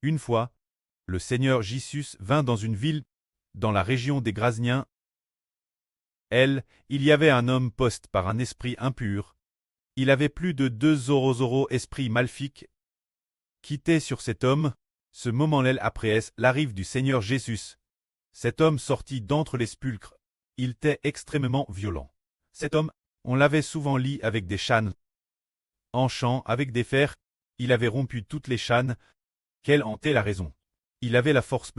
Une fois, le Seigneur Jésus vint dans une ville, dans la région des Grasniens. Il y avait un homme posté par un esprit impur. Il avait plus de 2 esprits maléfiques qui étaient sur cet homme. Ce moment-là après l'arrivée du Seigneur Jésus. Cet homme sortit d'entre les sépulcres. Il était extrêmement violent. Cet homme, on l'avait souvent lié avec des chaînes. En chant avec des fers, il avait rompu toutes les chaînes. Quelle en était la raison? Il avait la force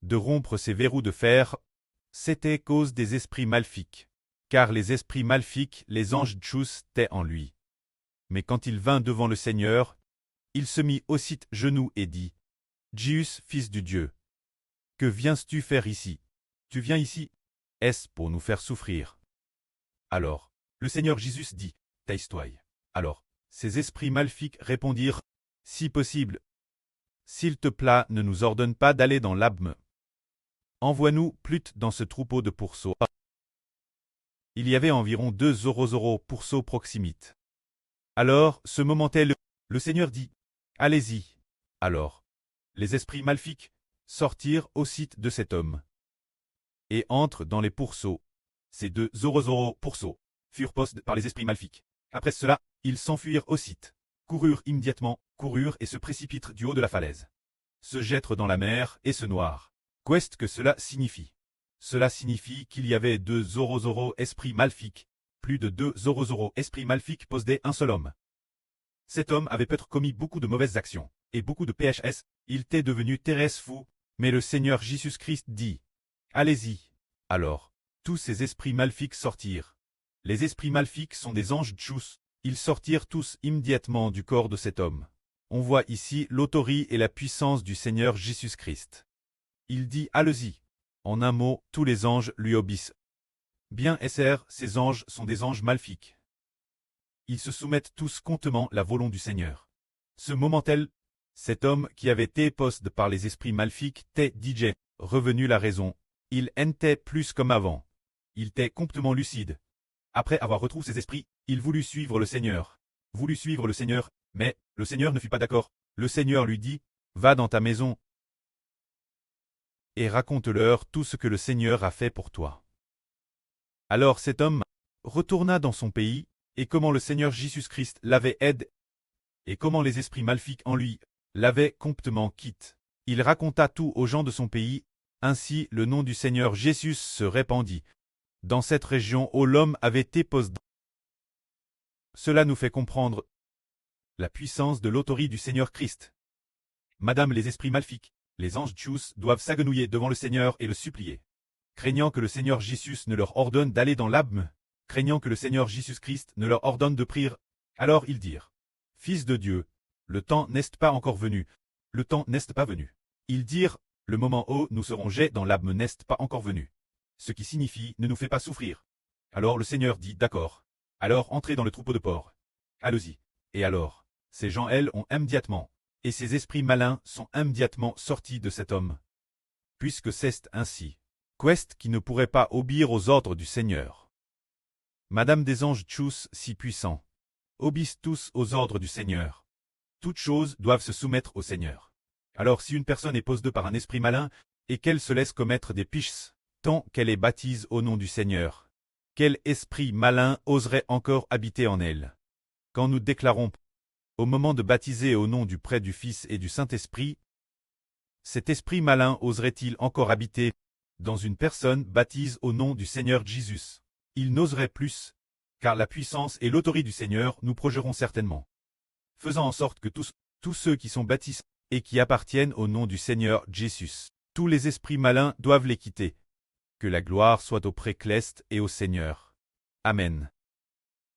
de rompre ces verrous de fer. C'était cause des esprits maléfiques. Car les esprits maléfiques, les anges Tchous, étaient en lui. Mais quand il vint devant le Seigneur, il se mit aussitôt genoux et dit, « Jésus, fils du Dieu, que viens-tu faire ici? Tu viens ici, est-ce pour nous faire souffrir? » Alors, le Seigneur Jésus dit, « Tais-toi. » Alors, ces esprits maléfiques répondirent, « Si possible, s'il te plaît, ne nous ordonne pas d'aller dans l'abîme. Envoie-nous plutôt dans ce troupeau de pourceaux. » Il y avait environ 2 pourceaux proximites. Alors, ce moment-là, le Seigneur dit, « Allez-y. » Alors, les esprits maléfiques sortirent aussitôt de cet homme et entrent dans les pourceaux. Ces 2 pourceaux furent postés par les esprits maléfiques. Après cela, ils s'enfuirent aussitôt, coururent immédiatement, coururent et se précipitent du haut de la falaise, se jettèrent dans la mer et se noirent. Qu'est-ce que cela signifie? Cela signifie qu'il y avait 2 esprits maléfiques, plus de 2 esprits maléfiques possédaient un seul homme. Cet homme avait peut-être commis beaucoup de mauvaises actions, et beaucoup de PHS, il était devenu terrestre fou, mais le Seigneur Jésus-Christ dit, « Allez-y. » Alors, tous ces esprits maléfiques sortirent. Les esprits maléfiques sont des anges Tchous, ils sortirent tous immédiatement du corps de cet homme. On voit ici l'autorité et la puissance du Seigneur Jésus-Christ. Il dit « Allez-y ». En un mot, tous les anges lui obéissent. Bien SR, ces anges sont des anges maléfiques. Ils se soumettent tous contement la volonté du Seigneur. Ce moment-là, cet homme qui avait été possédé par les esprits maléfiques était DJ, revenu la raison. Il était plus comme avant. Il était complètement lucide. Après avoir retrouvé ses esprits, il voulut suivre le Seigneur. Mais le Seigneur ne fut pas d'accord. Le Seigneur lui dit, « Va dans ta maison et raconte-leur tout ce que le Seigneur a fait pour toi. » Alors cet homme retourna dans son pays, et comment le Seigneur Jésus-Christ l'avait aidé, et comment les esprits maléfiques en lui l'avaient complètement quitté. Il raconta tout aux gens de son pays, ainsi le nom du Seigneur Jésus se répandit dans cette région où l'homme avait été possédé. Cela nous fait comprendre la puissance de l'autorité du Seigneur Christ. Madame, les esprits maléfiques, les anges Tchous doivent s'agenouiller devant le Seigneur et le supplier, craignant que le Seigneur Jésus ne leur ordonne d'aller dans l'abîme, craignant que le Seigneur Jésus-Christ ne leur ordonne de prier. Alors ils dirent, « Fils de Dieu, le temps n'est pas encore venu, le temps n'est pas venu. » Ils dirent, « Le moment où nous serons jetés dans l'abîme n'est pas encore venu. » Ce qui signifie, ne nous fais pas souffrir. Alors le Seigneur dit, « D'accord. Alors entrez dans le troupeau de porcs. Allez-y. » Et alors, ces gens, ont immédiatement, et ces esprits malins sont immédiatement sortis de cet homme. Puisque c'est ainsi, qu'est-ce qui ne pourrait pas obéir aux ordres du Seigneur? Madame des anges Tchous si puissants, obéissent tous aux ordres du Seigneur. Toutes choses doivent se soumettre au Seigneur. Alors si une personne est possédée par un esprit malin, et qu'elle se laisse commettre des péchés, tant qu'elle est baptisée au nom du Seigneur, quel esprit malin oserait encore habiter en elle? Quand nous déclarons, au moment de baptiser au nom du Père, du Fils et du Saint-Esprit, cet esprit malin oserait-il encore habiter dans une personne baptisée au nom du Seigneur Jésus? Il n'oserait plus, car la puissance et l'autorité du Seigneur nous projetteront certainement, faisant en sorte que tous ceux qui sont baptisés et qui appartiennent au nom du Seigneur Jésus, tous les esprits malins doivent les quitter. Que la gloire soit au Précleste et au Seigneur. Amen.